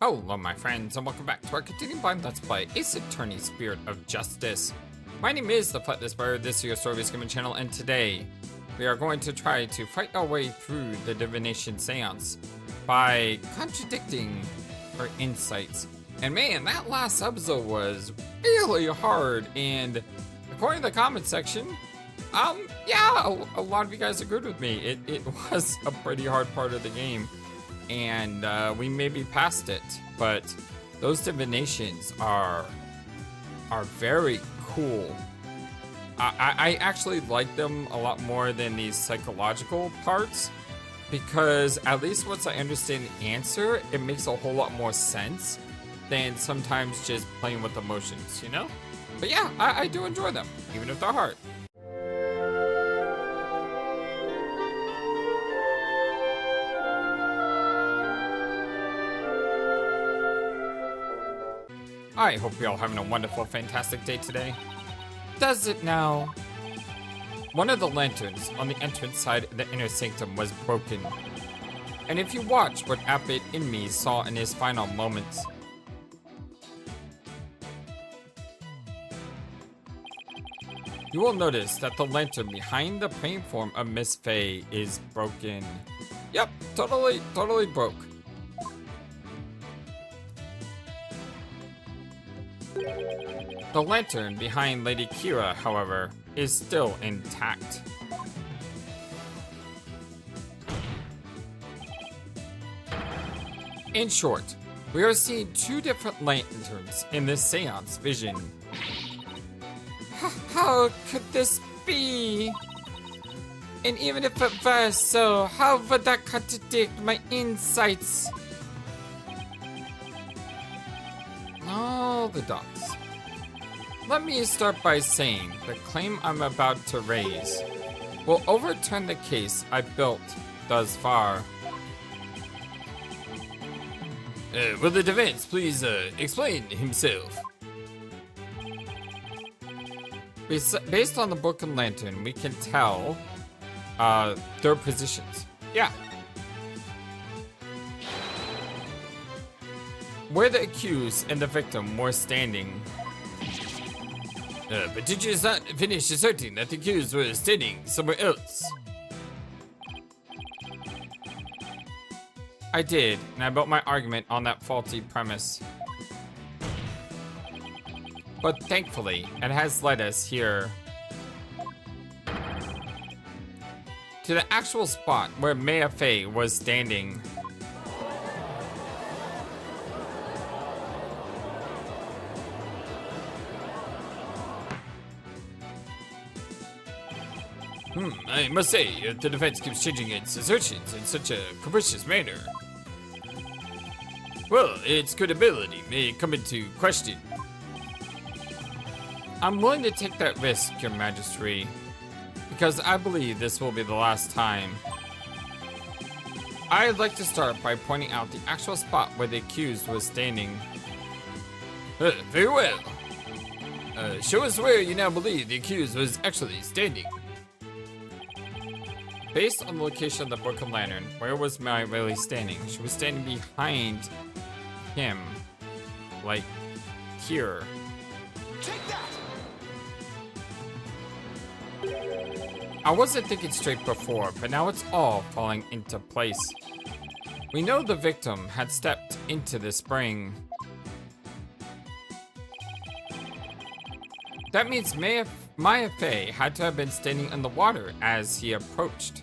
Hello my friends, and welcome back to our continuing blind Let's Play Ace Attorney Spirit of Justice. My name is the FlightlessBird, this is your story-based gaming channel, and today we are going to try to fight our way through the Divination Séance by contradicting our insights. And man, that last episode was really hard, and according to the comment section, yeah, a lot of you guys agreed with me. It was a pretty hard part of the game. And we may be past it, but those divinations are very cool. I actually like them a lot more than these psychological parts, because at least once I understand the answer, it makes a whole lot more sense than sometimes just playing with emotions, you know? But yeah, I do enjoy them, even if they're hard. I hope you're all having a wonderful, fantastic day today. Does it now? One of the lanterns on the entrance side of the inner sanctum was broken. And if you watch what Apid in me saw in his final moments, you will notice that the lantern behind the praying form of Miss Fey is broken. Yep, totally broke. The lantern behind Lady Kira, however, is still intact. In short, we are seeing two different lanterns in this seance vision. How could this be? And even if it were so, how would that contradict my insights? All the dots. Let me start by saying the claim I'm about to raise will overturn the case I built thus far. Will the defense please explain himself? Based on the broken lantern, we can tell their positions. Yeah. Where the accused and the victim were standing. But did you not finish asserting that the accused were standing somewhere else? I did, and I built my argument on that faulty premise. But thankfully, it has led us here to the actual spot where Maya Fey was standing. I must say, the defense keeps changing its assertions in such a capricious manner. Well, its credibility may come into question. I'm willing to take that risk, Your Majesty, because I believe this will be the last time. I'd like to start by pointing out the actual spot where the accused was standing. Very well. Show us where you now believe the accused was actually standing. Based on the location of the broken lantern, where was Maya really standing? She was standing behind him, like here. Take that! I wasn't thinking straight before, but now it's all falling into place. We know the victim had stepped into the spring. That means Maya Fey had to have been standing in the water as he approached.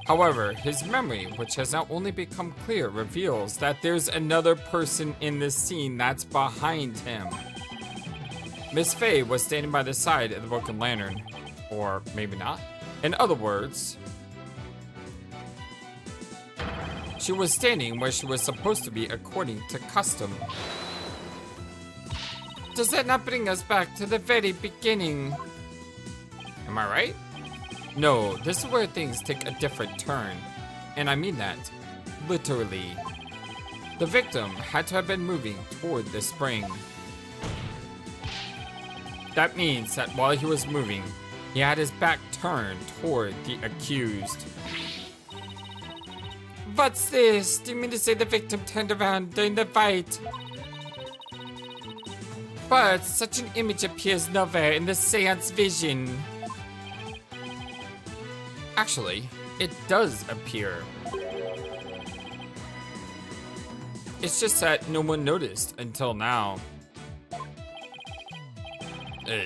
However, his memory, which has now only become clear, reveals that there's another person in this scene that's behind him. Miss Fey was standing by the side of the broken lantern. Or maybe not. In other words, she was standing where she was supposed to be according to custom. Does that not bring us back to the very beginning? Am I right? No, this is where things take a different turn. And I mean that literally. The victim had to have been moving toward the spring. That means that while he was moving, he had his back turned toward the accused. What's this? Do you mean to say the victim turned around during the fight? But such an image appears nowhere in the seance vision. Actually, it does appear. It's just that no one noticed until now.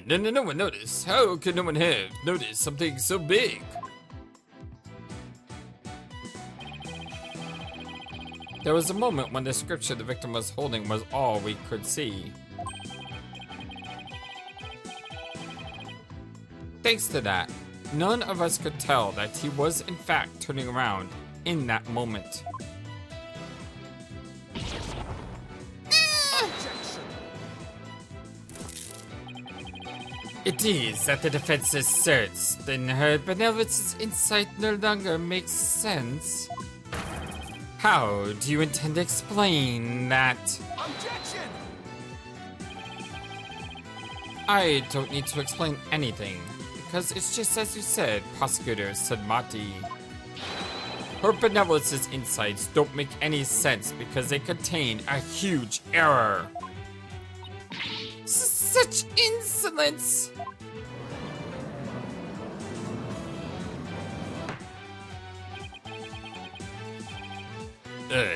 No one noticed. How could no one have noticed something so big? There was a moment when the scripture the victim was holding was all we could see. Thanks to that, none of us could tell that he was in fact turning around in that moment. It is that the defense asserts, then her benevolence insight no longer makes sense. How do you intend to explain that? Objection! I don't need to explain anything, because it's just as you said, Prosecutor Sahdmadhi. Her benevolence's insights don't make any sense because they contain a huge error. Such insolence!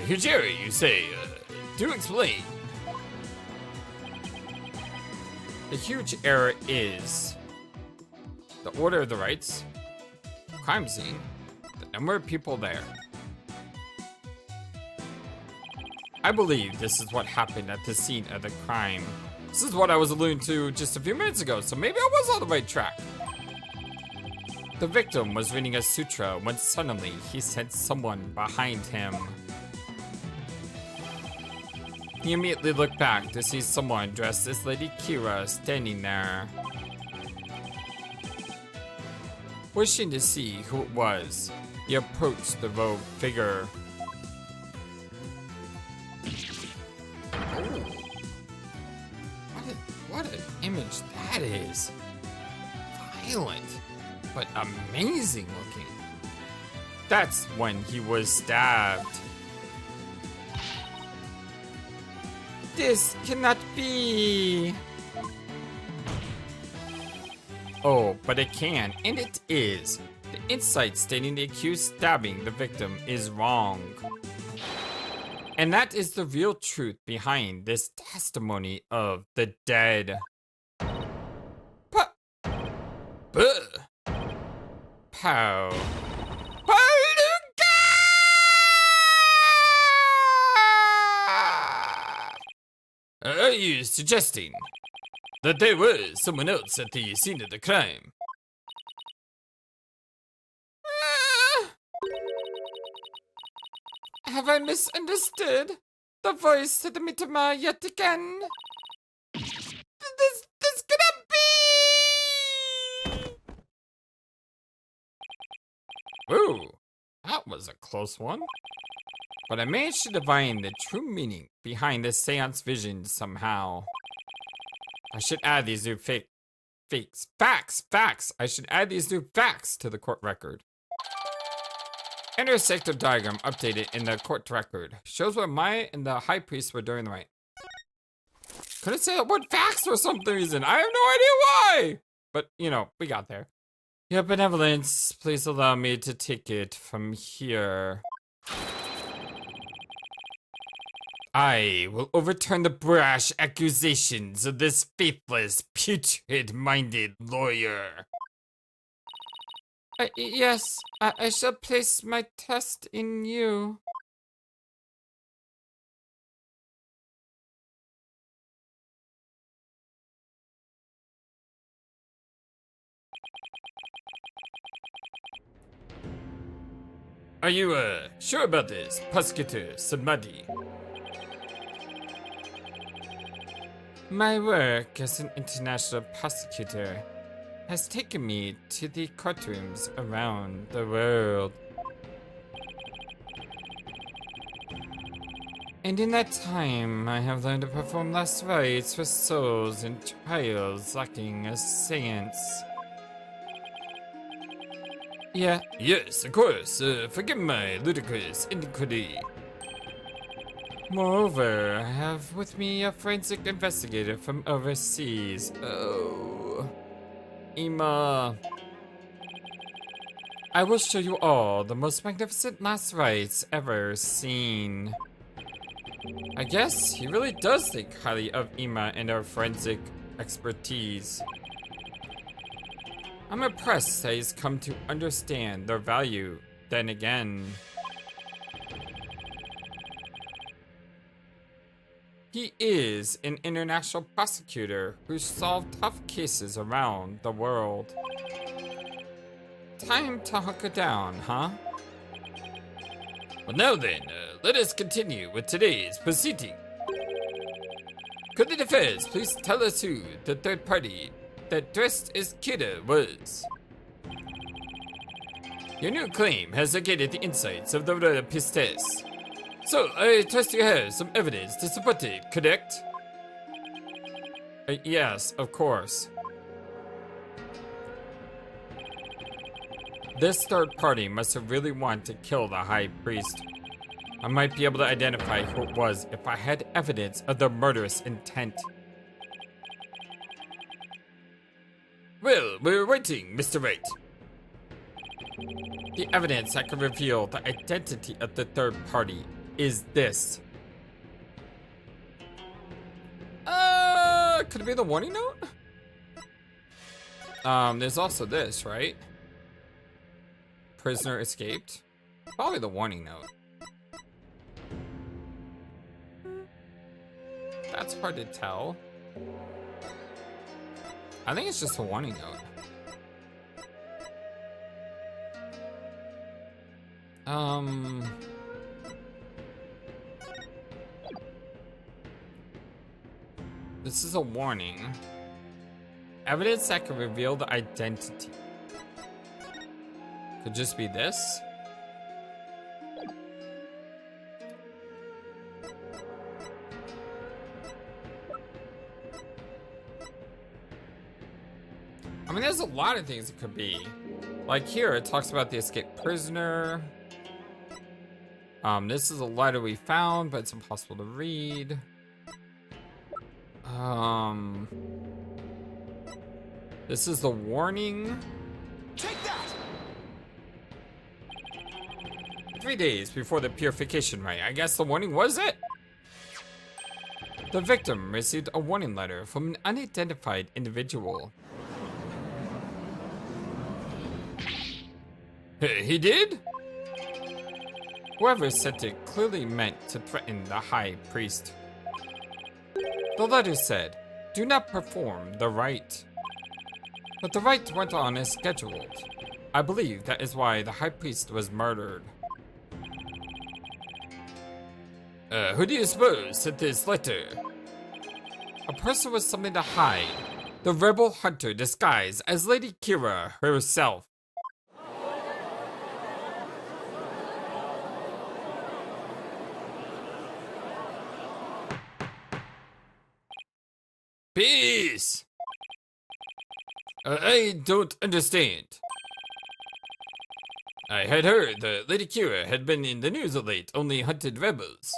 Huge error, you say? Do explain. The huge error is the order of the rights, crime scene, the number of people there. I believe this is what happened at the scene of the crime. This is what I was alluding to just a few minutes ago, so maybe I was on the right track. The victim was reading a sutra when suddenly he sensed someone behind him. He immediately looked back to see someone dressed as Lady Kira standing there. Wishing to see who it was, he approached the rogue figure. Oh. What an image that is. Violent, but amazing looking. That's when he was stabbed. This cannot be. Oh, but it can, and it is. The insight stating the accused stabbing the victim is wrong. And that is the real truth behind this testimony of the dead. Pow. Are you suggesting that there was someone else at the scene of the crime? Have I misunderstood? The voice of the Mitama yet again? This cannot be! Ooh, that was a close one. But I managed to divine the true meaning behind this seance vision somehow. I should add these new facts! I should add these new facts to the court record. Intersective diagram updated in the court record. Shows what Maya and the high priest were doing right. Couldn't say that word facts for some reason. I have no idea why! But, you know, we got there. Your benevolence, please allow me to take it from here. I will overturn the brash accusations of this faithless, putrid-minded lawyer. Yes, I shall place my trust in you. Are you, sure about this, Prosecutor Sahdmadhi? My work as an international prosecutor has taken me to the courtrooms around the world. And in that time, I have learned to perform last rites for souls in trials lacking a seance. Yeah. Yes, of course. Forgive my ludicrous iniquity. Moreover, I have with me a forensic investigator from overseas. Oh. Ima. I will show you all the most magnificent last rites ever seen. I guess he really does think highly of Ima and our forensic expertise. I'm impressed that he's come to understand their value. Then again, he is an international prosecutor who solved tough cases around the world. Time to hunker down, huh? Well, now then, let us continue with today's proceeding. Could the defense please tell us who the third party that dressed as Kira was? Your new claim has negated the insights of the pistes. So, I trust you have some evidence to support it, correct? Yes, of course. This third party must have really wanted to kill the High Priest. I might be able to identify who it was if I had evidence of the murderous intent. Well, we're waiting, Mr. Wright. The evidence that can reveal the identity of the third party is this. Could it be the warning note? There's also this, right? Prisoner escaped. Probably the warning note. That's hard to tell. I think it's just a warning note. This is a warning. Evidence that could reveal the identity. Could just be this. I mean, there's a lot of things it could be. Like here, it talks about the escaped prisoner. This is a letter we found, but it's impossible to read. This is the warning. Take that! 3 days before the purification rite. I guess the warning was it. The victim received a warning letter from an unidentified individual. He did? Whoever sent it clearly meant to threaten the High Priest. The letter said, "Do not perform the rite." But the rite went on as scheduled. I believe that is why the High Priest was murdered. Who do you suppose sent this letter? A person with something to hide. The rebel hunter disguised as Lady Kira herself. Peace! I don't understand. I had heard that Lady Kira had been in the news of late, only hunted rebels.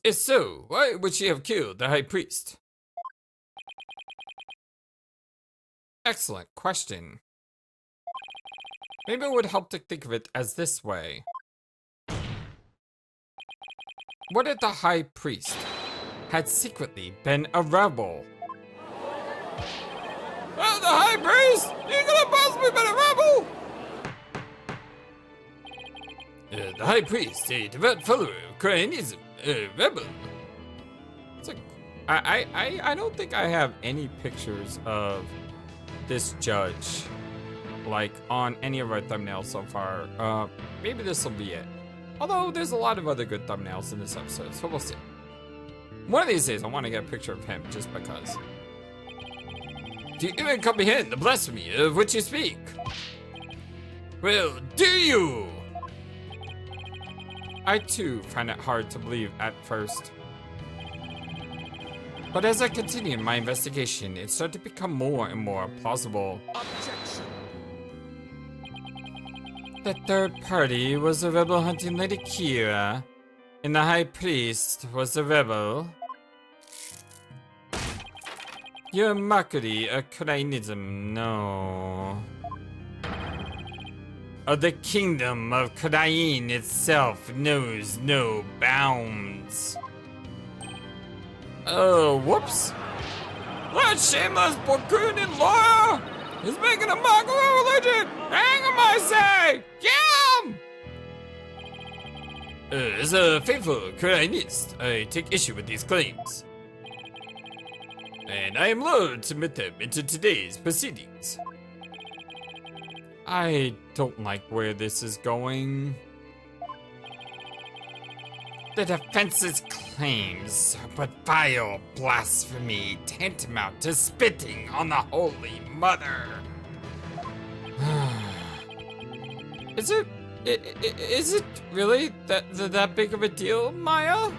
If so, why would she have killed the High Priest? Excellent question. Maybe it would help to think of it as this way. What if the High Priest had secretly been a rebel? Oh, the High Priest! You could have possibly been a rebel! The High Priest, a devout follower of Khura'in, a rebel. It's like, I don't think I have any pictures of this judge, like, on any of our thumbnails so far. Maybe this will be it. Although, there's a lot of other good thumbnails in this episode, so we'll see. One of these days, I want to get a picture of him, just because. Do you even comprehend the blasphemy of which you speak? Well, do you? I too find it hard to believe at first. But as I continued my investigation, it started to become more and more plausible. Objection. The third party was a rebel hunting Lady Kira, and the High Priest was a rebel. Your mockery of Khura'inism, no. Of the kingdom of Khura'in itself knows no bounds. Oh, whoops. That shameless Gyakuten lawyer is making a mockery of religion! Hang him, I say! Kill him! As a faithful Khura'inist, I take issue with these claims. And I am loath to submit them into today's proceedings. I don't like where this is going. The defense's claims are but vile blasphemy tantamount to spitting on the Holy Mother. Is it really that big of a deal, Maya?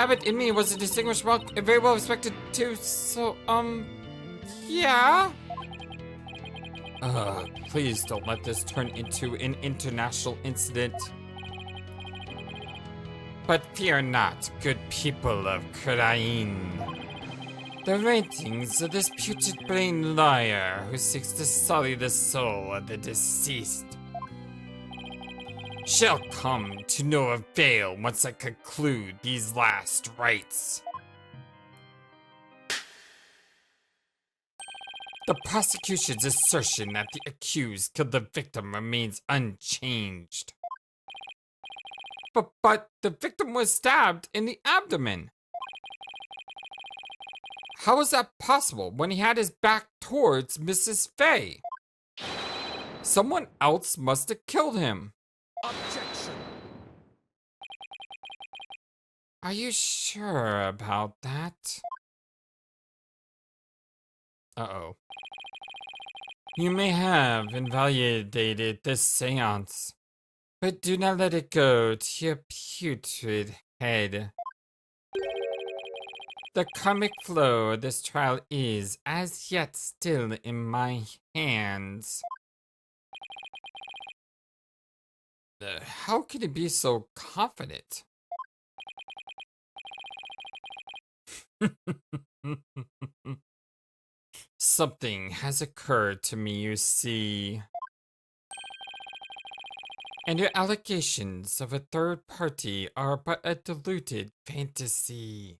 Abbot Ihmus was a distinguished monk and very well respected too, so, yeah? Please don't let this turn into an international incident. But fear not, good people of Khura'in. The writings of this putrid-brained liar who seeks to sully the soul of the deceased shall come to no avail once I conclude these last rites. The prosecution's assertion that the accused killed the victim remains unchanged. But the victim was stabbed in the abdomen. How was that possible when he had his back towards Mrs. Fey? Someone else must have killed him. Objection. Are you sure about that? Uh-oh. You may have invalidated this seance, but do not let it go to your putrid head. The karmic flow of this trial is, as yet, still in my hands. How can he be so confident? Something has occurred to me, you see. And your allegations of a third party are but a diluted fantasy.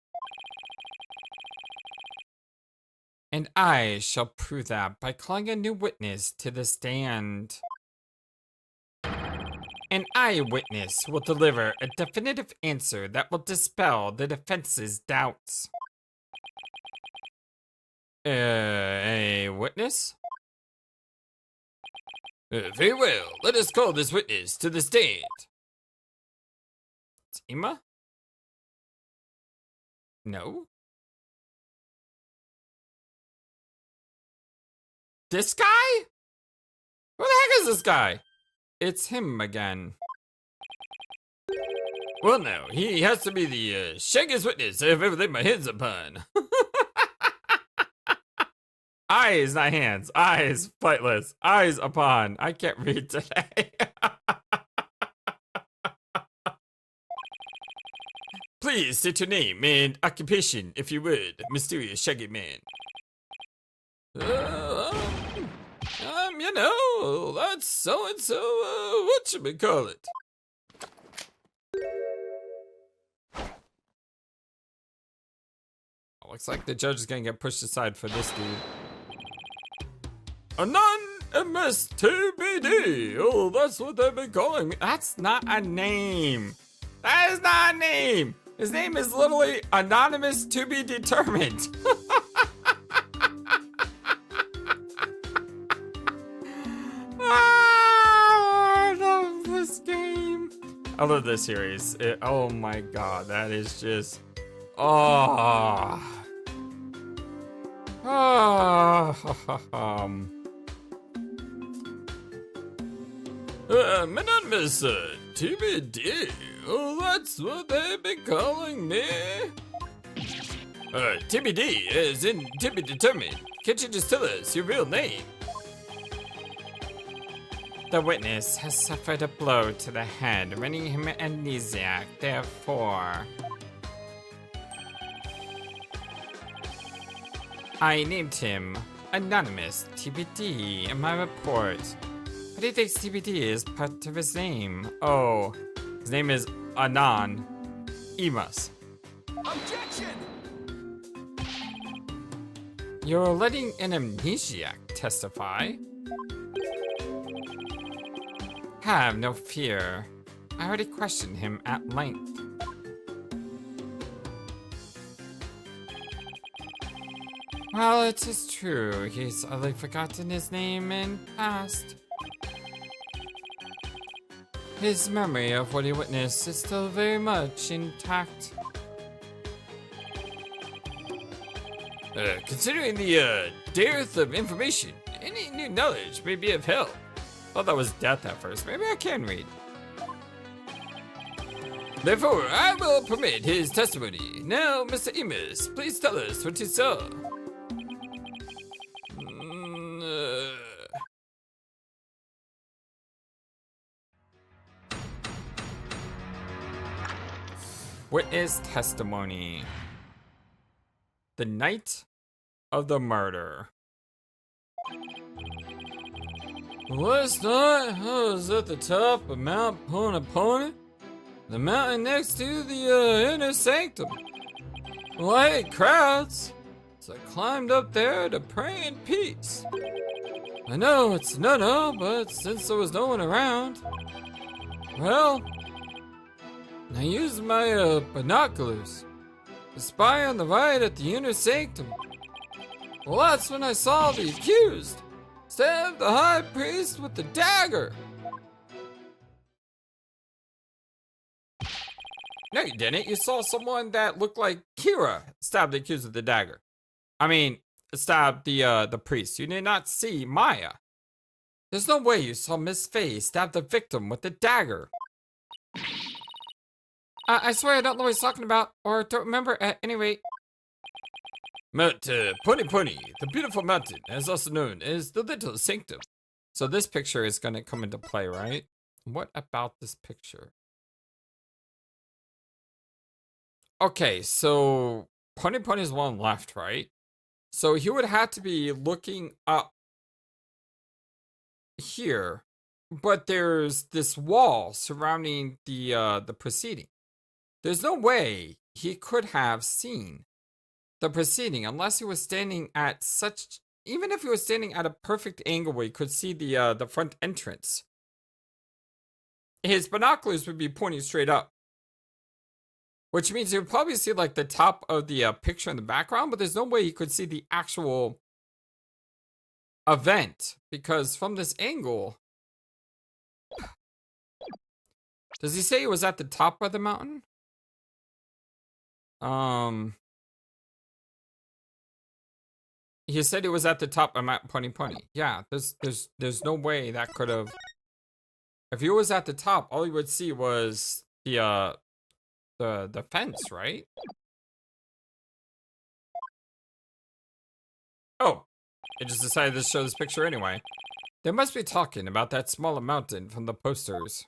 And I shall prove that by calling a new witness to the stand. An eyewitness will deliver a definitive answer that will dispel the defense's doubts. A witness? Very well, let us call this witness to the stand. Tima? No? This guy? Who the heck is this guy? It's him again. Well now, he has to be the shaggiest witness I've ever laid my hands upon. Eyes, not hands. Eyes, flightless. Eyes upon. I can't read today. Please state your name and occupation, if you would, mysterious shaggy man. You know, that's so-and-so, what should we call it? Looks like the judge is gonna get pushed aside for this dude. Anonymous TBD! Oh, that's what they've been calling me. That's not a name. That is not a name. His name is literally Anonymous to be determined. I love this game. I love this series. Oh my god, that is just... Oh. Anonymous TBD. Oh, that's what they've been calling me. TBD is to be determined. Can't you just tell us your real name? The witness has suffered a blow to the head, rendering him amnesiac. Therefore, I named him Anonymous TBD in my report. What do you think TBD is part of his name? Oh, his name is Anon Ihmus. Objection! You're letting an amnesiac testify? Have no fear. I already questioned him at length. Well, it is true. He's utterly forgotten his name and past. His memory of what he witnessed is still very much intact. Considering the dearth of information, any new knowledge may be of help. Thought that was death at first. Maybe I can read. Therefore, I will permit his testimony. Now, Mr. Ihmus, please tell us what you saw. Witness testimony. The night of the murder. Last night, I was at the top of Mount Pony, the mountain next to the inner sanctum. Well, I hate crowds, so I climbed up there to pray in peace. I know it's no, but since there was no one around, well, I used my binoculars to spy on the right at the inner sanctum. Well, that's when I saw the accused stab the high priest with the dagger. No, you didn't. You saw someone that looked like Kira stab the accused with the dagger. I mean, stab the priest. You did not see Maya. There's no way you saw Miss Fey stab the victim with the dagger. I swear I don't know what he's talking about, or don't remember at any rate. Mount Pony, the beautiful mountain, as also known as the Little Sanctum. So this picture is going to come into play, right? What about this picture? Okay, so Pony is one left, right? So he would have to be looking up here, but there's this wall surrounding the proceeding. There's no way he could have seen the proceeding unless he was standing at such, even if he was standing at a perfect angle where he could see the front entrance. His binoculars would be pointing straight up, which means he would probably see like the top of the picture in the background, but there's no way he could see the actual event because from this angle, does he say he was at the top of the mountain? He said it was at the top of Mount Pony. Yeah, there's no way that could have. If he was at the top, all he would see was the fence, right? Oh, it just decided to show this picture anyway. They must be talking about that smaller mountain from the posters.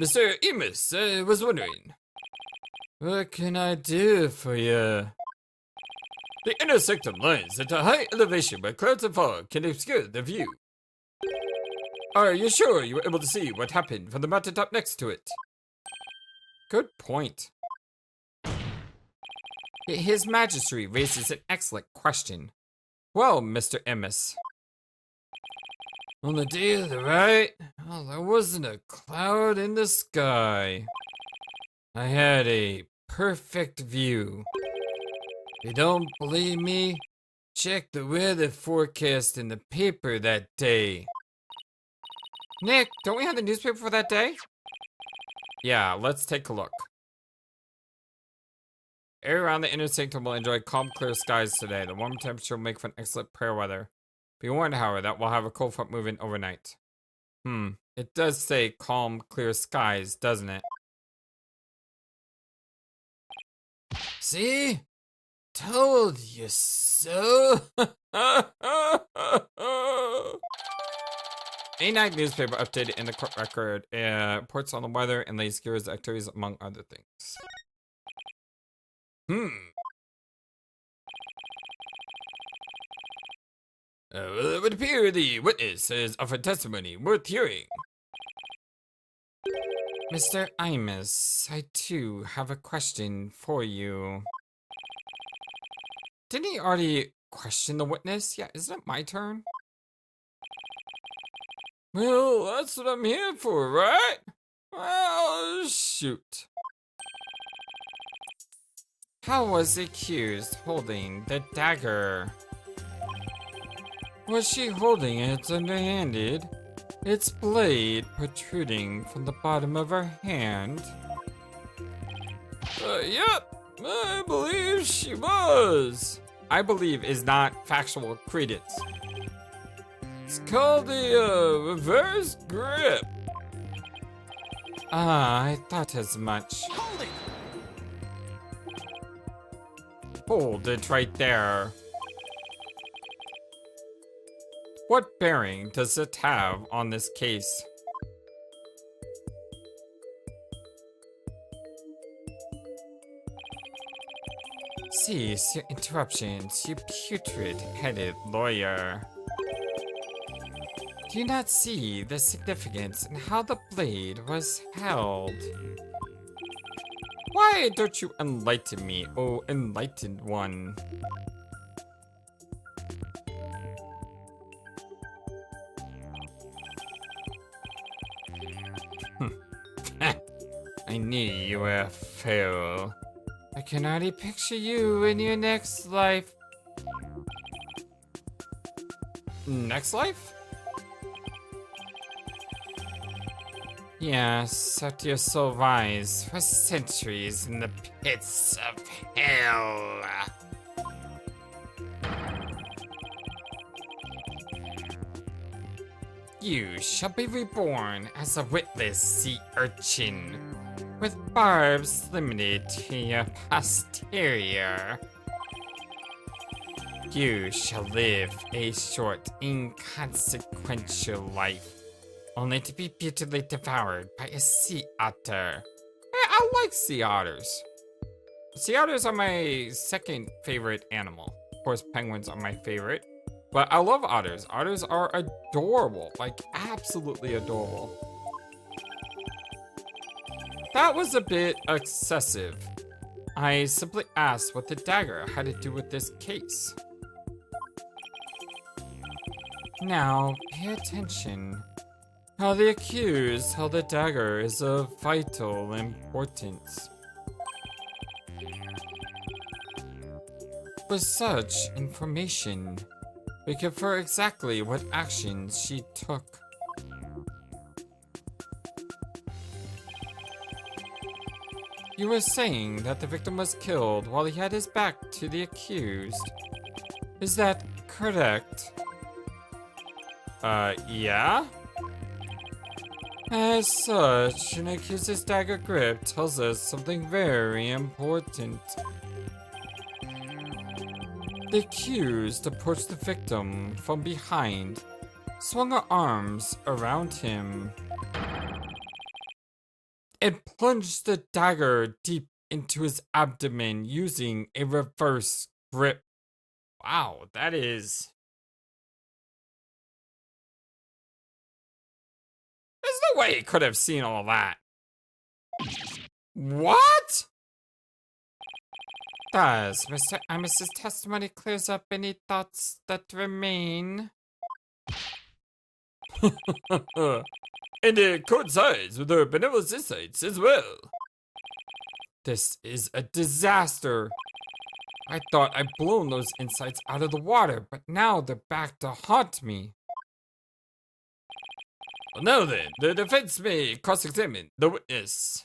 Mr. Ihmus, I was wondering, what can I do for you? The inner sanctum lies at a high elevation where clouds of fog can obscure the view. Are you sure you were able to see what happened from the mountaintop next to it? Good point. His Majesty raises an excellent question. Well, Mr. Ihmus. On the day of the rite, well, there wasn't a cloud in the sky. I had a perfect view. If you don't believe me, check the weather forecast in the paper that day. Nick, don't we have the newspaper for that day? Yeah, let's take a look. Air around the inner sanctum will enjoy calm, clear skies today. The warm temperature will make for an excellent prayer weather. Be warned, however, that we'll have a cold front moving overnight. It does say calm, clear skies, doesn't it? See? Told you so. A night newspaper updated in the court record reports on the weather and lays Kira's activities among other things. Well, it would appear the witness has offered testimony worth hearing. Mr. Ihmus, I too have a question for you. Didn't he already question the witness? Yeah, isn't it my turn? Well, that's what I'm here for, right? Well, shoot. How was the accused holding the dagger? Was she holding it underhanded? Its blade protruding from the bottom of her hand? Yep, I believe she was. I believe is not factual credence. It's called the reverse grip. Ah, I thought as much. Hold it! Hold it right there. What bearing does it have on this case? Cease your interruptions, you putrid-headed lawyer. Do you not see the significance in how the blade was held? Why don't you enlighten me, oh enlightened one? I knew you were a fool. I can already picture you in your next life. Next life? Yes, after your soul rise for centuries in the pits of hell. You shall be reborn as a witless sea urchin, with barbs limited to your posterior. You shall live a short, inconsequential life, only to be brutally devoured by a sea otter. I like sea otters. Sea otters are my second favorite animal. Of course, penguins are my favorite. But I love otters. Otters are adorable. Like, absolutely adorable. That was a bit excessive. I simply asked what the dagger had to do with this case. Now, pay attention. How the accused held the dagger is of vital importance. With such information, we can infer exactly what actions she took. You were saying that the victim was killed while he had his back to the accused. Is that correct? Yeah? As such, an accused's dagger grip tells us something very important. The accused approached the victim from behind, swung her arms around him, and plunged the dagger deep into his abdomen using a reverse grip. Wow, that is... There's no way he could have seen all that. What? Does Mr. Ihmus' testimony clears up any thoughts that remain? And it coincides with her benevolent insights as well. This is a disaster. I thought I'd blown those insights out of the water, but now they're back to haunt me. Well, now then, the defense may cross-examine the witness.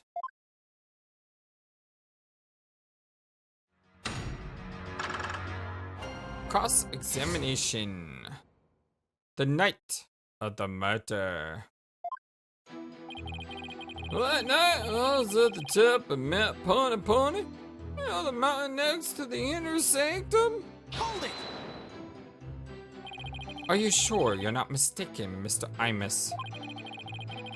Cross-examination. The night of the murder. That night, I was at the top of Mount Pony. You know, the mountain next to the inner sanctum? Hold it! Are you sure you're not mistaken, Mr. Ihmus?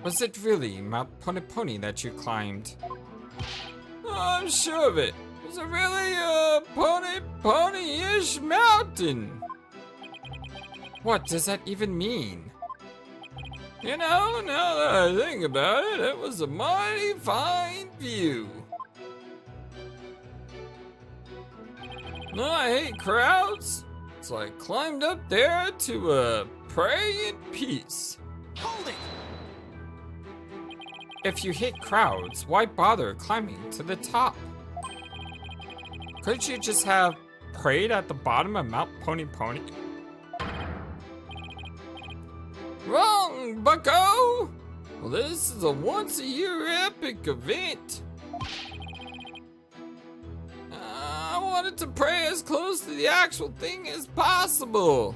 Was it really Mount Pony that you climbed? I'm sure of it. Was it really a pony-ish mountain? What does that even mean? You know, now that I think about it, it was a mighty fine view. No, I hate crowds, so I climbed up there to pray in peace. Hold it! If you hate crowds, why bother climbing to the top? Couldn't you just have prayed at the bottom of Mount Pony? Wrong, bucko! Well, this is a once-a-year epic event. I wanted to pray as close to the actual thing as possible.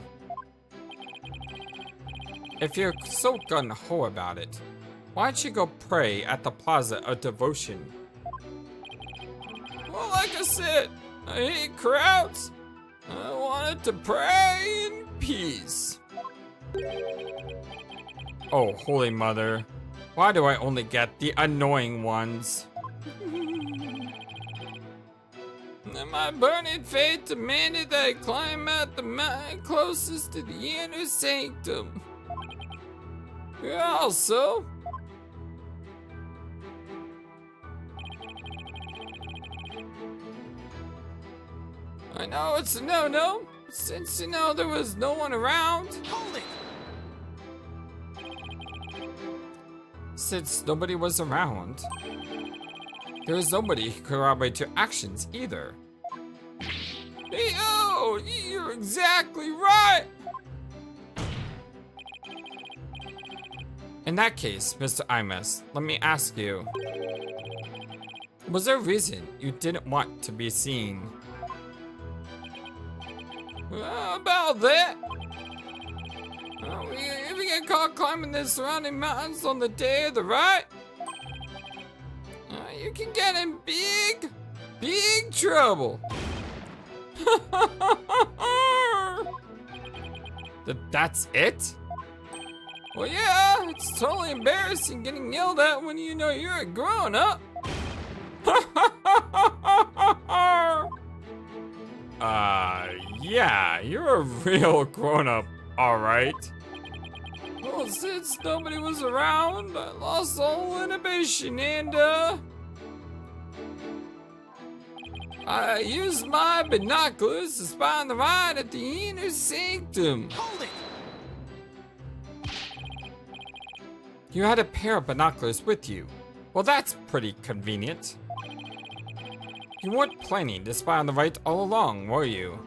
If you're so gung-ho about it, why don't you go pray at the Plaza of Devotion? Well, like I said, I hate crowds. I wanted to pray in peace. Oh, Holy Mother. Why do I only get the annoying ones? My burning fate demanded that I climb out the mountain closest to the inner sanctum. Also, I know it's a no-no, since you know there was no one around. Hold it! Since nobody was around, there was nobody who corroborated your actions either. Hey, oh, you're exactly right! In that case, Mr. Ihmus, let me ask you. Was there a reason you didn't want to be seen? About that? If you get caught climbing the surrounding mountains on the day of the rite, you can get in big trouble. That's it? Well, yeah, it's totally embarrassing getting yelled at when you know you're a grown-up. Yeah, you're a real grown-up, alright. Well, since nobody was around, I lost all inhibition and, I used my binoculars to spy on the ride at the inner sanctum. Hold it! You had a pair of binoculars with you. Well, that's pretty convenient. You weren't planning to spy on the right all along, were you?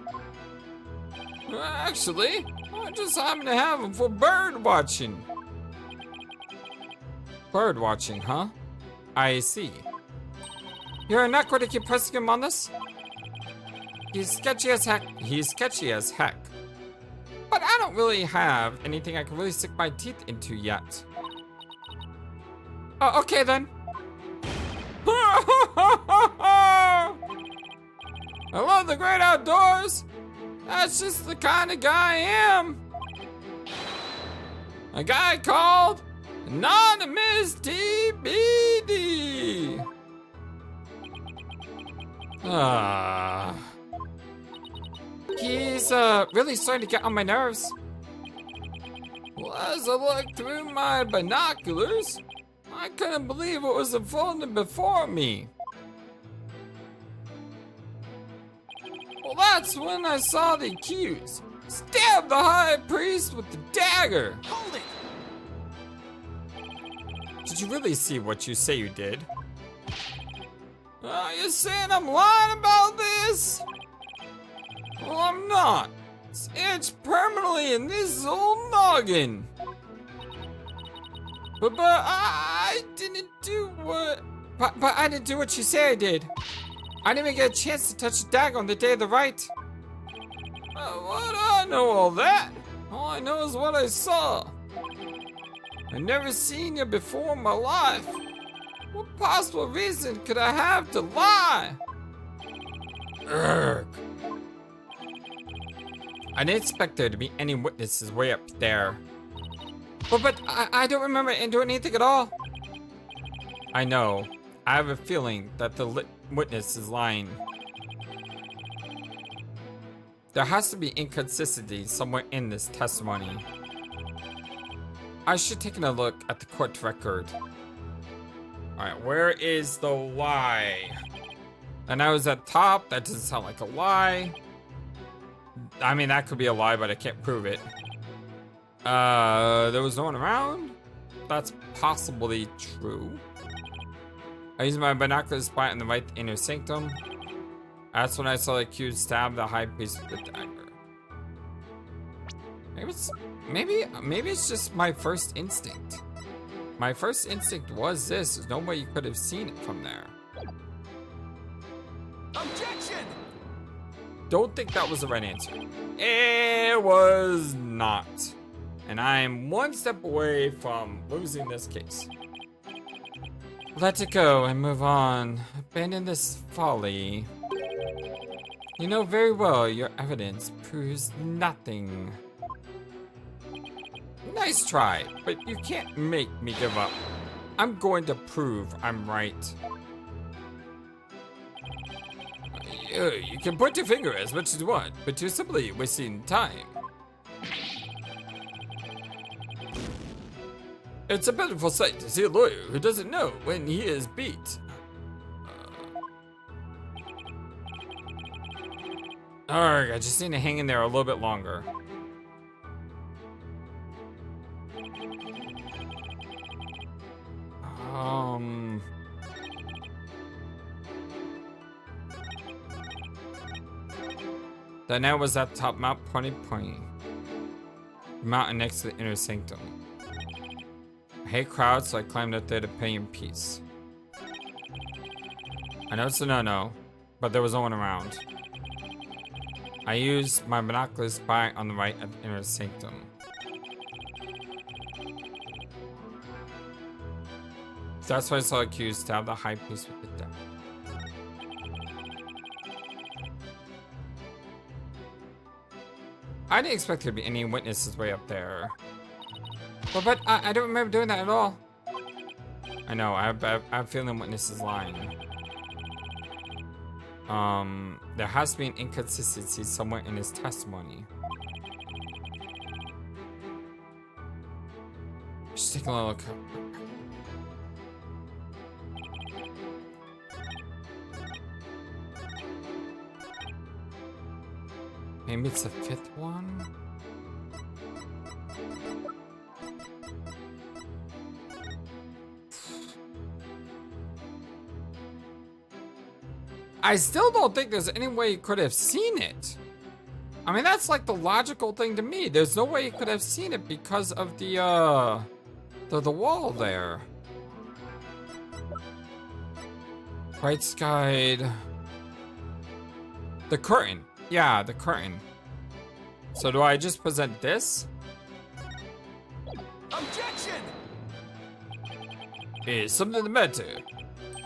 Actually, I just happened to have them for bird watching. Bird watching, huh? I see. You're not going to keep pressing him on this? He's sketchy as heck. But I don't really have anything I can really stick my teeth into yet. Oh, okay then. I love the great outdoors. That's just the kind of guy I am. A guy called Ihmus TBD. He's really starting to get on my nerves. Well, as I looked through my binoculars, I couldn't believe what was unfolding before me. Well, that's when I saw the accused stab the high priest with the dagger. Hold it! Did you really see what you say you did? Are you saying I'm lying about this? Well, I'm not. It's etched permanently in this old noggin. But I didn't do what... But I didn't do what you say I did. I didn't even get a chance to touch the dagger on the day of the rite. What do I know all that? All I know is what I saw. I've never seen you before in my life. What possible reason could I have to lie? Urgh. I didn't expect there to be any witnesses way up there. But I don't remember doing anything at all. I know. I have a feeling that the witness is lying. There has to be inconsistency somewhere in this testimony. I should take a look at the court record. Alright, where is the lie? And I was at top. That doesn't sound like a lie. I mean, that could be a lie, but I can't prove it. There was no one around? That's possibly true. I used my binoculars to spy on the right inner sanctum. That's when I saw the accused stab the high priest with the dagger. Maybe it's just my first instinct. My first instinct was this. There's no way you could have seen it from there. Objection! Don't think that was the right answer. It was not. And I am one step away from losing this case. Let it go and move on. Abandon this folly. You know very well your evidence proves nothing. Nice try, but you can't make me give up. I'm going to prove I'm right. You can point your finger as much as you want, but you're simply wasting time. It's a pitiful sight to see a lawyer who doesn't know when he is beat. Arrgh, I just need to hang in there a little bit longer. The net was at top Mount Pony. The mountain next to the inner sanctum. I hate crowds, so I climbed up there to pay in peace. I know it's a no-no, but there was no one around. I used my binoculars to spy on the right of the inner sanctum. That's why I saw accused stab the high priest with the dagger. I didn't expect there to be any witnesses way up there. But I don't remember doing that at all. I know, I have a feeling witness is lying. There has to be an inconsistency somewhere in his testimony. Just taking a look. Maybe it's the fifth one? I still don't think there's any way you could have seen it. I mean, that's like the logical thing to me. There's no way you could have seen it because of the wall there. Right guide. The curtain. Yeah, the curtain. So do I just present this? Objection! Is something the matter?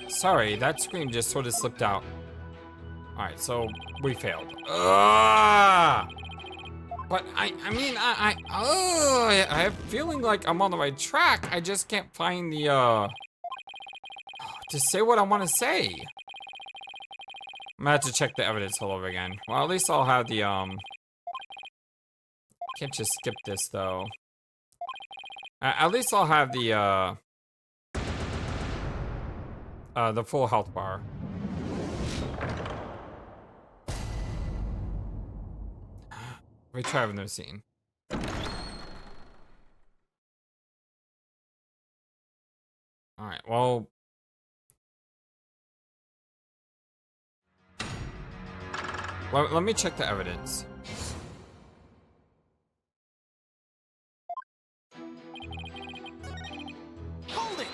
Sorry, that scream just sort of slipped out. Alright, so we failed. But I have a feeling like I'm on the right track. I just can't find the to say what I want to say. I'm gonna have to check the evidence all over again. Well, at least I'll have the can't just skip this though. At least I'll have the full health bar. Retry another scene. Alright, well. Let me check the evidence. Hold it!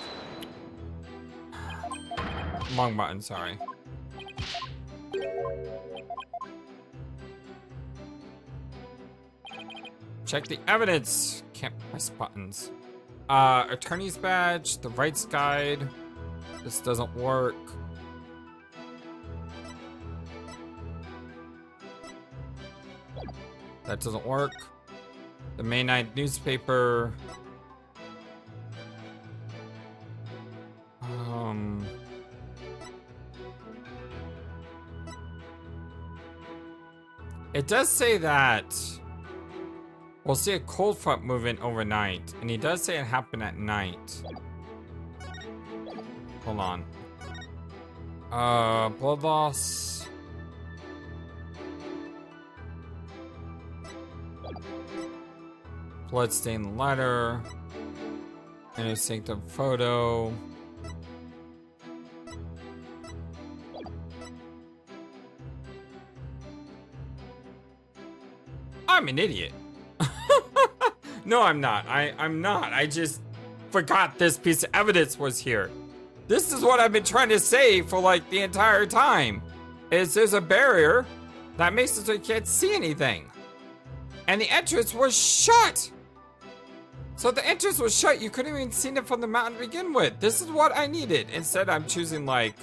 Wrong button, sorry. Check the evidence. Can't press buttons. Attorney's badge, the rights guide. This doesn't work. That doesn't work. The May 9th newspaper. It does say that we'll see a cold front moving overnight, and he does say it happened at night. Hold on. Blood loss. Bloodstained letter. Inner sanctum photo. I'm an idiot. No, I'm not. I'm not. I just forgot this piece of evidence was here. This is what I've been trying to say for like the entire time. Is there's a barrier that makes it so you can't see anything. And the entrance was shut. So if the entrance was shut, you couldn't even see it from the mountain to begin with. This is what I needed. Instead, I'm choosing like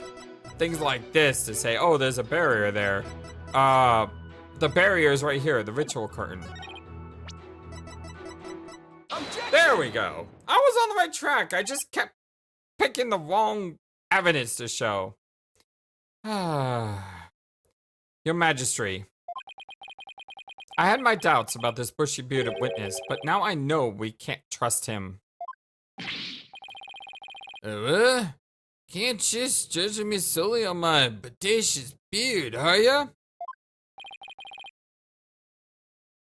things like this to say, oh, there's a barrier there. The barrier is right here, the ritual curtain. Objection! There we go. I was on the right track. I just kept picking the wrong evidence to show. Your Majesty. I had my doubts about this bushy bearded witness, but now I know we can't trust him. Can't just judge me solely on my bodacious beard, are ya?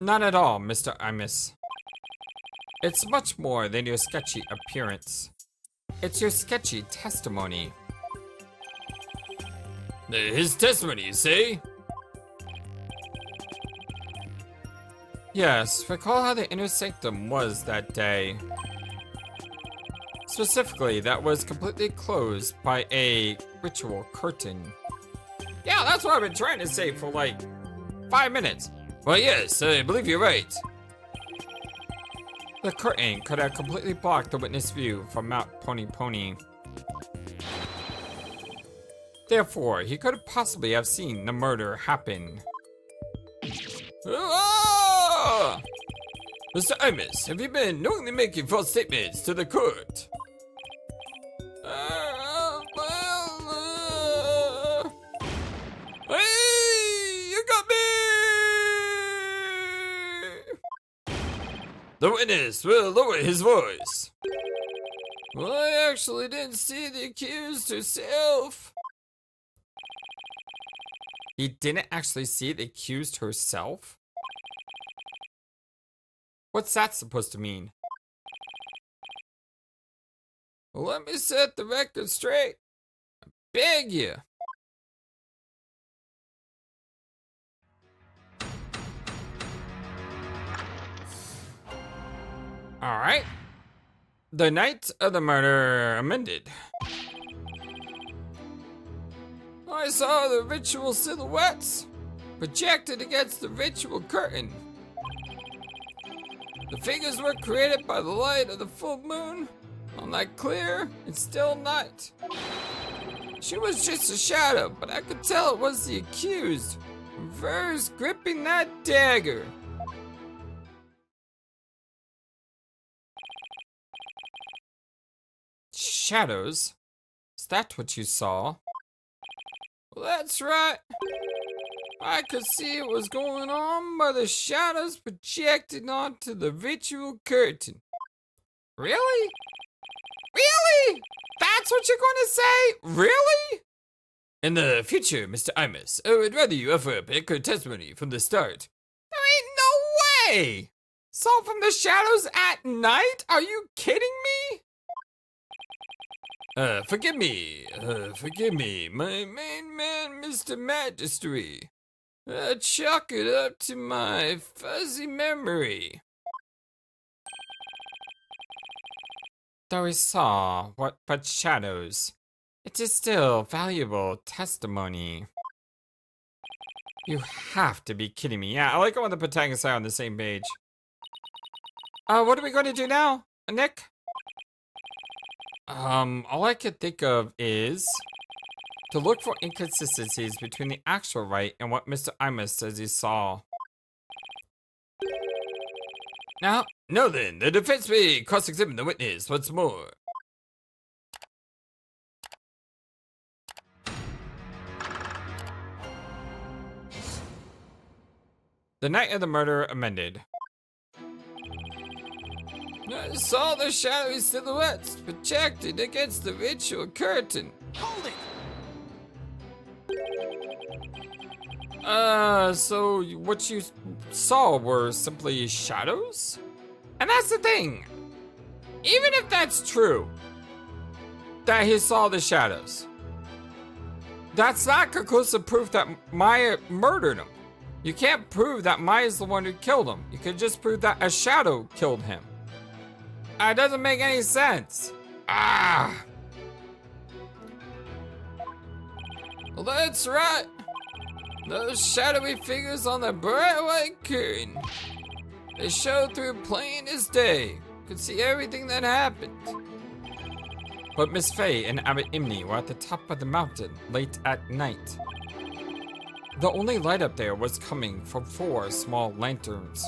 Not at all, Mr. Ihmus. It's much more than your sketchy appearance. It's your sketchy testimony. His testimony, you say? Yes, recall how the inner sanctum was that day. Specifically, that was completely closed by a ritual curtain. Yeah, that's what I've been trying to say for like 5 minutes. Well, yes, I believe you're right. The curtain could have completely blocked the witness view from Mount Pony Pony. Therefore, he could possibly have seen the murder happen. Ah! Mr. Ihmus, have you been knowingly making false statements to the court? Hey, you got me! The witness will lower his voice. Well, I actually didn't see the accused herself. He didn't actually see the accused herself? What's that supposed to mean? Well, let me set the record straight. I beg you. Alright. The night of the murder amended. I saw the ritual silhouettes projected against the ritual curtain. The figures were created by the light of the full moon on that clear and still night. She was just a shadow, but I could tell it was the accused, reverse gripping that dagger. Shadows? Is that what you saw? Well, that's right. I could see what was going on by the shadows projected onto the ritual curtain. Really? Really? That's what you're going to say? Really? In the future, Mr. Ihmus, I would rather you offer up accurate testimony from the start. There ain't no way! Saw from the shadows at night? Are you kidding me? Forgive me, my main man, Mr. Majesty. Chalk it up to my fuzzy memory. Though we saw what but shadows, it is still valuable testimony. You have to be kidding me. Yeah, I like it when the protagonists are on the same page. What are we going to do now, Nick? All I could think of is to look for inconsistencies between the actual Rite and what Mr. Ihmus says he saw. Now then, the defense may cross-examine the witness once more. The night of the murder amended. I saw the shadowy silhouettes projected against the ritual curtain. Hold it! So what you saw were simply shadows? And that's the thing. Even if that's true, That he saw the shadows. That's not conclusive proof that Maya murdered him. You can't prove that Maya's the one who killed him. You could just prove that a shadow killed him. It doesn't make any sense. well, that's right. Those shadowy figures on the bright white curtain. They showed through plain as day. Could see everything that happened. But Miss Fey and Abbot Imni were at the top of the mountain late at night. The only light up there was coming from 4 small lanterns.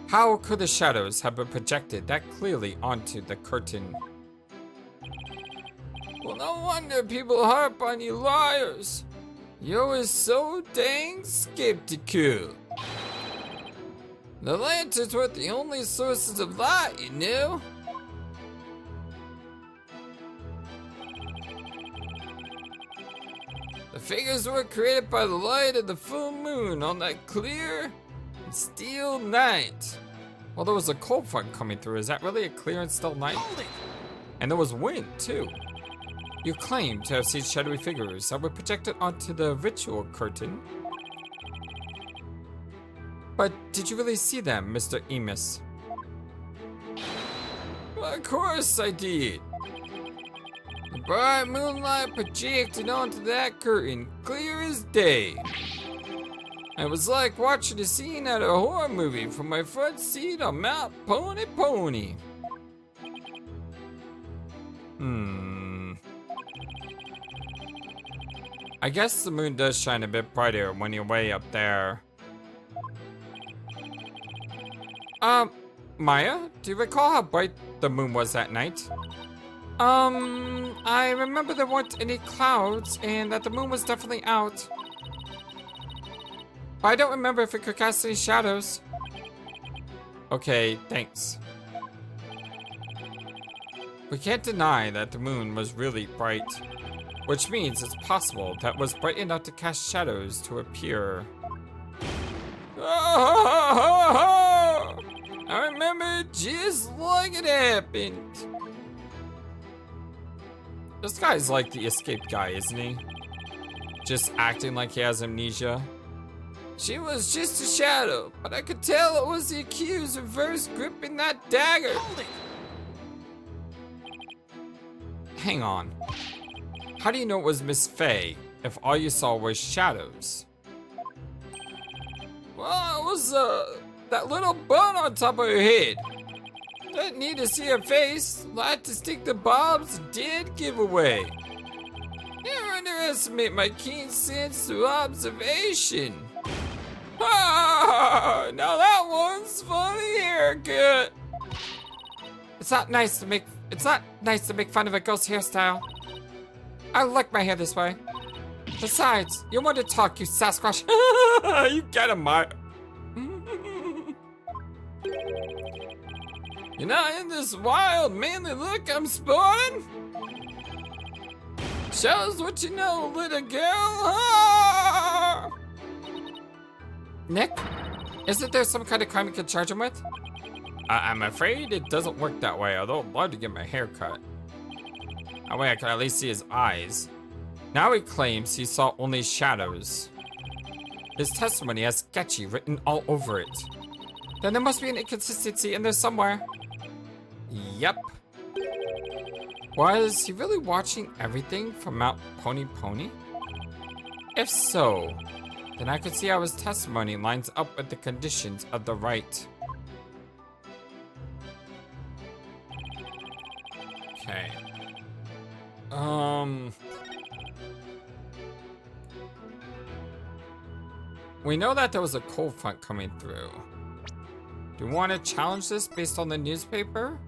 How could the shadows have been projected that clearly onto the curtain? Well, no wonder people harp on you liars. You're always so dang skeptical. The lanterns weren't the only sources of light, you know. The figures were created by the light of the full moon on that clear and still night. Well, there was a cold front coming through. Is that really a clear and still night? Hold it! And there was wind, too. You claim to have seen shadowy figures that were projected onto the ritual curtain. But did you really see them, Mr. Ihmus? Well, of course I did. The bright moonlight projected onto that curtain, clear as day. It was like watching a scene out of a horror movie from my front seat on Mount Pony Pony. I guess the moon does shine a bit brighter when you're way up there. Maya, do you recall how bright the moon was that night? I remember there weren't any clouds and that the moon was definitely out. But I don't remember if it could cast any shadows. Okay, thanks. We can't deny that the moon was really bright, which means it's possible that it was bright enough to cast shadows to appear. I remember just like it happened. This guy's like the escaped guy, isn't he? Just acting like he has amnesia. She was just a shadow, but I could tell it was the accused reverse gripping that dagger. Hold it! Hang on. How do you know it was Miss Fey if all you saw was shadows? Well, it was that little bun on top of her head. Didn't need to see her face. Light distinctive bobs did give away. Never underestimate my keen sense of observation. Ah, now that one's funny haircut. It's not nice to make fun of a girl's hairstyle. I like my hair this way. Besides, you want to talk, you Sasquatch. You get him, Maya. You're not in this wild, manly look I'm sporting? Shows what you know, little girl. Ah! Nick, isn't there some kind of crime you can charge him with? I'm afraid it doesn't work that way, although I'd love to get my hair cut. That way I can at least see his eyes. Now he claims he saw only shadows. His testimony has sketchy written all over it. Then there must be an inconsistency in there somewhere. Yep. Was he really watching everything from Mount Pony Pony? If so, then I could see how his testimony lines up with the conditions of the rite. Okay. we know that there was a cold front coming through. Do you want to challenge this based on the newspaper?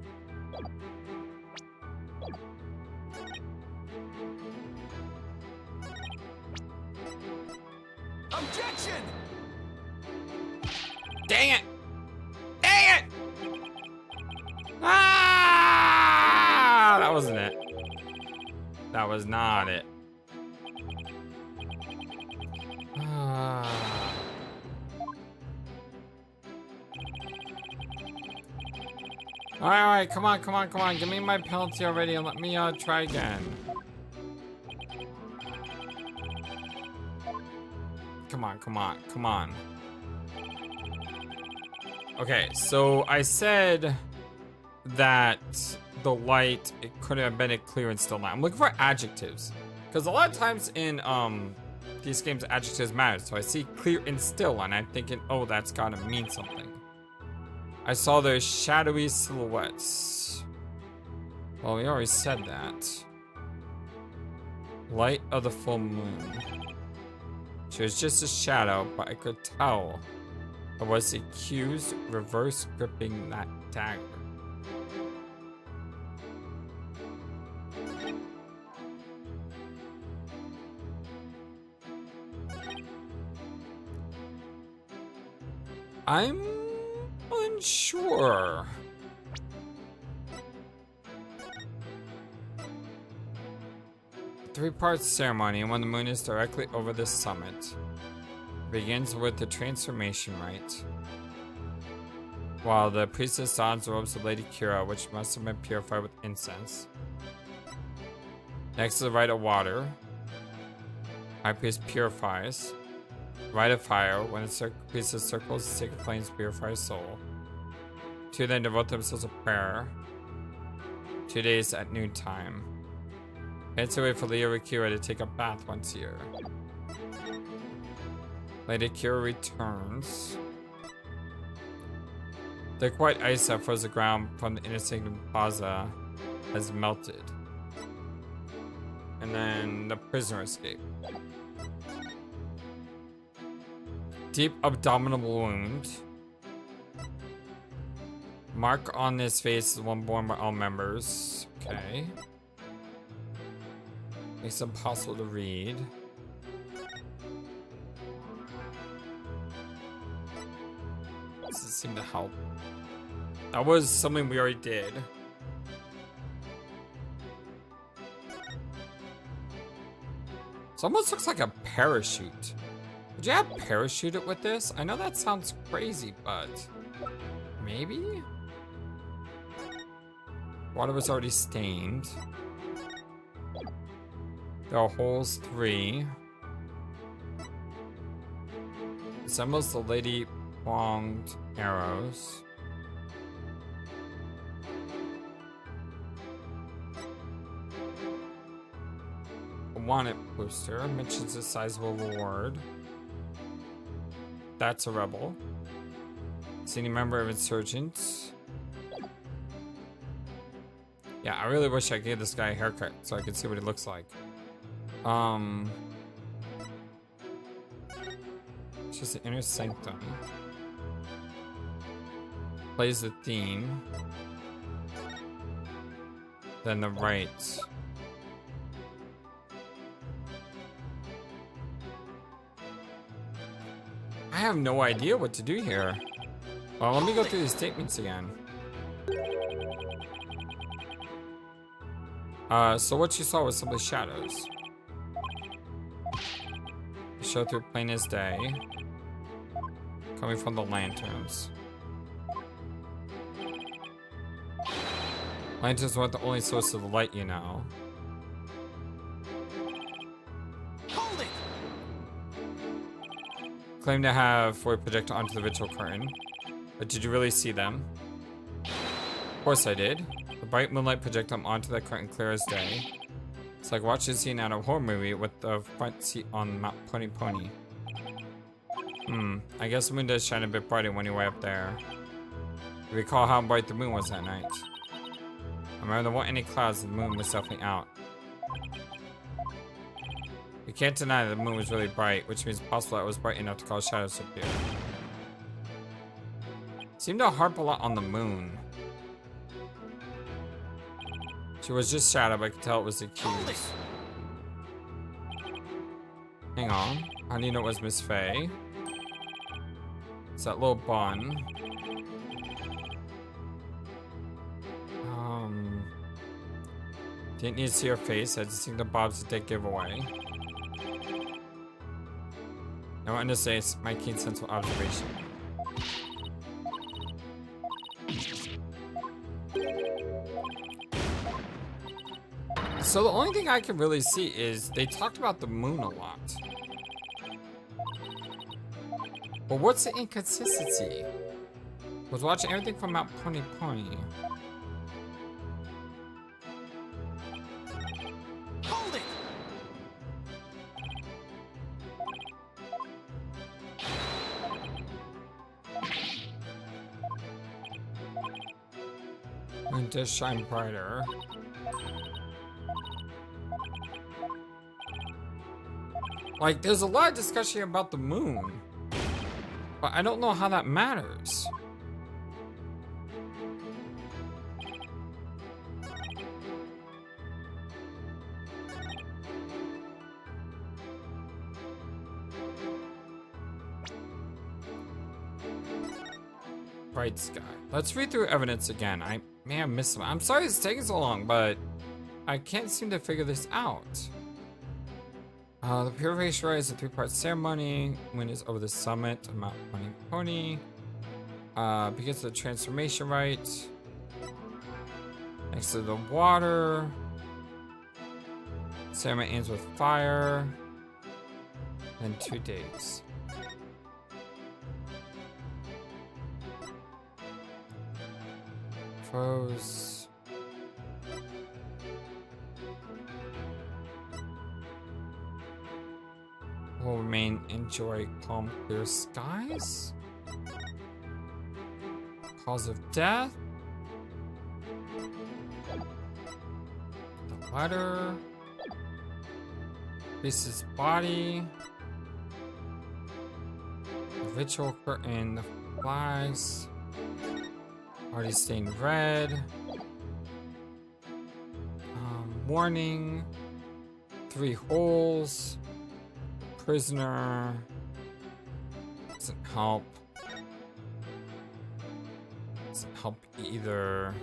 Objection! Dang it! Dang it! Ah! That wasn't it. That was not it. Alright, come on. Give me my penalty already and let me try again. Come on. Okay, so I said that the light, it could have been a clear and still night. I'm looking for adjectives. Because a lot of times in these games, adjectives matter. So I see clear and still, and I'm thinking, oh, that's gotta mean something. I saw those shadowy silhouettes. Well, we already said that. Light of the full moon. She was just a shadow, but I could tell I was the accused reverse gripping that dagger. I'm unsure. Three-part ceremony, and when the moon is directly over the summit. It begins with the transformation rite. While the priestess dons the robes of Lady Kira, which must have been purified with incense. Next is the rite of water. High priest purifies. Rite of fire, when the priestess circles the sacred flames to purify his soul. Two then devote themselves to prayer. 2 days at noontime. It's a way for Lady Kira to take a bath once a year. Lady Kira returns. The white ice that froze the ground from the inner sanctum plaza has melted. And then the prisoner escape. Deep abdominal wound. Mark on his face is one borne by all members. Okay. Makes it impossible to read. Doesn't seem to help. That was something we already did. It almost looks like a parachute. Would you have parachuted with this? I know that sounds crazy, but maybe? Water was already stained. There are holes 3. Resembles the lady pronged arrows. A wanted poster mentions a sizable reward. That's a rebel. Senior member of insurgents. Yeah, I really wish I gave this guy a haircut so I could see what he looks like. It's just an inner sanctum. Plays the theme. Then the rite. I have no idea what to do here. Well, let me go through these statements again. So what you saw was simply shadows. Show through plain as day. Coming from the lanterns. Lanterns weren't the only source of light, you know. Hold it! Claim to have void projected onto the ritual curtain. But did you really see them? Of course I did. The bright moonlight projected them onto the curtain clear as day. It's like watching a scene out of a horror movie with the front seat on Mount Pony Pony. I guess the moon does shine a bit brighter when you're way up there. You recall how bright the moon was that night. I remember there weren't any clouds, the moon was definitely out. We can't deny that the moon was really bright, which means possible it was bright enough to cause shadows to appear. Seemed to harp a lot on the moon. She was just shadow, but I could tell it was the accused. Hang on. How do you know it was Miss Fey? It's that little bun. Didn't need to see her face. I just think the Bob's a dead giveaway. I want to say it's my keen sense of observation. So the only thing I can really see is they talked about the moon a lot. But what's the inconsistency? Was watching everything from Mount Pony Pony. Hold it! Moon does shine brighter. Like, there's a lot of discussion about the moon, but I don't know how that matters. Bright sky. Let's read through evidence again. I may have missed some. I'm sorry it's taking so long, but I can't seem to figure this out. The purification rite is a 3-part ceremony. Wind is over the summit of Mount Pony Pony. Begins the transformation rite. Next to the water. Ceremony ends with fire. And 2 days. Froze. Will remain enjoy calm clear skies. Cause of death. The letter. Priest's body. The ritual curtain. The flags. Already stained red. Warning. 3 holes. Prisoner. Doesn't help. Doesn't help either.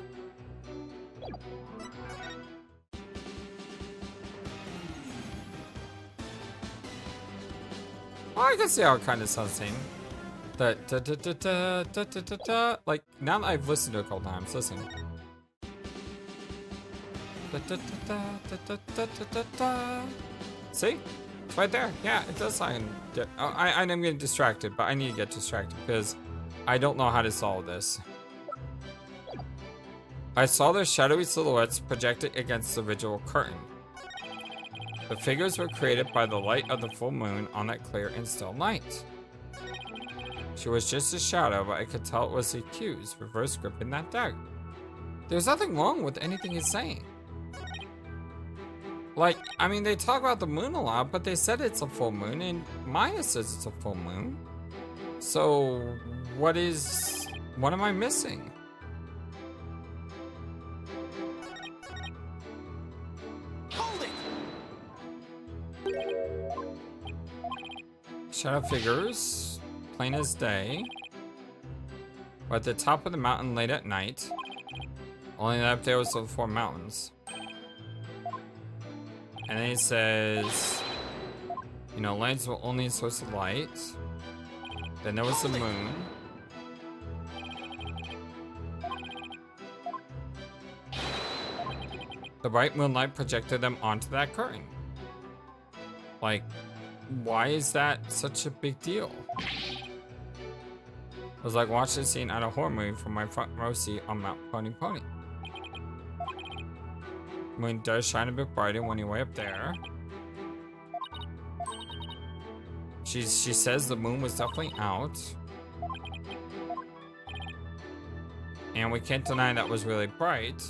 Oh, I can see how it kind of sounds the same. Like, now that I've listened to it a couple times, listen. See? It's right there. Yeah, it does sound. I'm getting distracted, but I need to get distracted because I don't know how to solve this. I saw their shadowy silhouettes projected against the ritual curtain. The figures were created by the light of the full moon on that clear and still night. She was just a shadow, but I could tell it was the accused, reverse gripping that dagger. There's nothing wrong with anything he's saying. Like, I mean, they talk about the moon a lot, but they said it's a full moon, and Maya says it's a full moon. So, what am I missing? Hold it! Shadow figures, plain as day. We're at the top of the mountain late at night. Only that up there was the 4 mountains. And then he says, you know, lights were only a source of light. Then there was the moon. The bright moonlight projected them onto that curtain. Like, why is that such a big deal? It was like watching a scene out of a horror movie from my front row seat on Mount Pony Pony. Moon does shine a bit brighter when you're way up there. She says the moon was definitely out. And we can't deny that was really bright.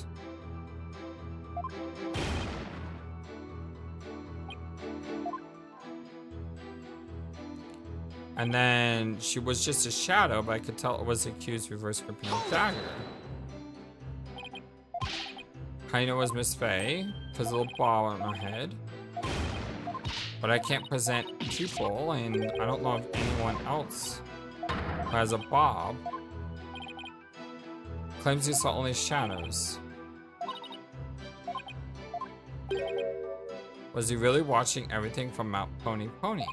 And then she was just a shadow, but I could tell it was accused reverse gripping a dagger. How you know it was Miss Fey? Because a little ball on her head. But I can't present pupil, and I don't know if anyone else who has a bob. Claims he saw only shadows. Was he really watching everything from Mount Pony Pony?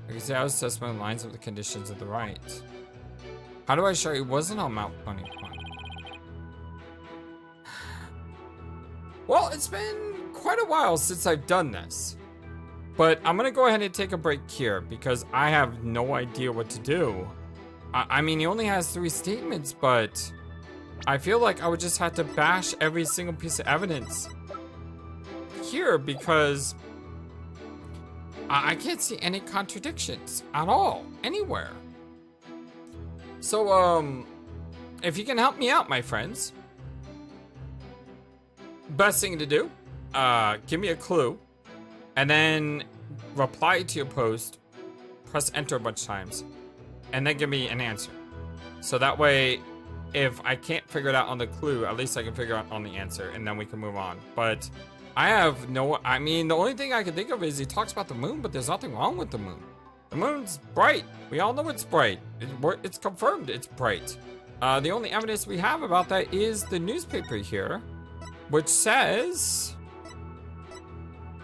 Because I was testimony lines of the conditions of the rite. How do I show he wasn't on Mount Pony Pony? Well, it's been quite a while since I've done this. But I'm gonna go ahead and take a break here because I have no idea what to do. I mean, he only has 3 statements, but I feel like I would just have to bash every single piece of evidence here because I can't see any contradictions at all, anywhere. So, if you can help me out, my friends, best thing to do, give me a clue, and then reply to your post, press enter a bunch of times, and then give me an answer. So that way, if I can't figure it out on the clue, at least I can figure out on the answer, and then we can move on. But I have no, I mean, the only thing I can think of is he talks about the moon, but there's nothing wrong with the moon. The moon's bright. We all know it's bright. It's confirmed it's bright. The only evidence we have about that is the newspaper here, which says,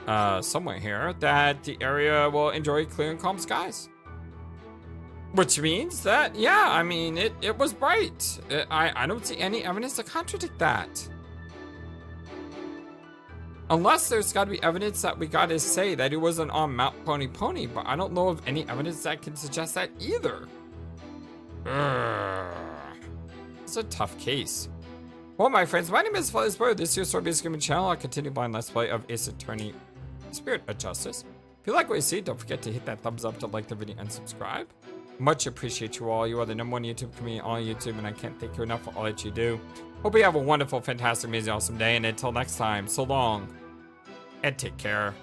somewhere here, that the area will enjoy clear and calm skies. Which means that, yeah, I mean, it was bright. I don't see any evidence to contradict that. Unless there's got to be evidence that we got to say that it wasn't on Mount Pony Pony, but I don't know of any evidence that can suggest that either. It's a tough case. Well, my friends, my name is FlightlessBird. This is your story-based gaming channel. I continue blind let's play of Ace Attorney Spirit of Justice. If you like what you see, don't forget to hit that thumbs up to like the video and subscribe. Much appreciate you all. You are the #1 YouTube community on YouTube, and I can't thank you enough for all that you do. Hope you have a wonderful, fantastic, amazing, awesome day, and until next time, so long, and take care.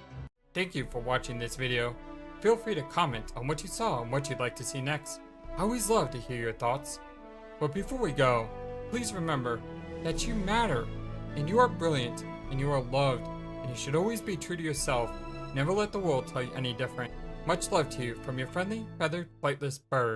Thank you for watching this video. Feel free to comment on what you saw and what you'd like to see next. I always love to hear your thoughts. But before we go, please remember that you matter, and you are brilliant, and you are loved, and you should always be true to yourself. Never let the world tell you any different. Much love to you from your friendly, feathered, flightless bird.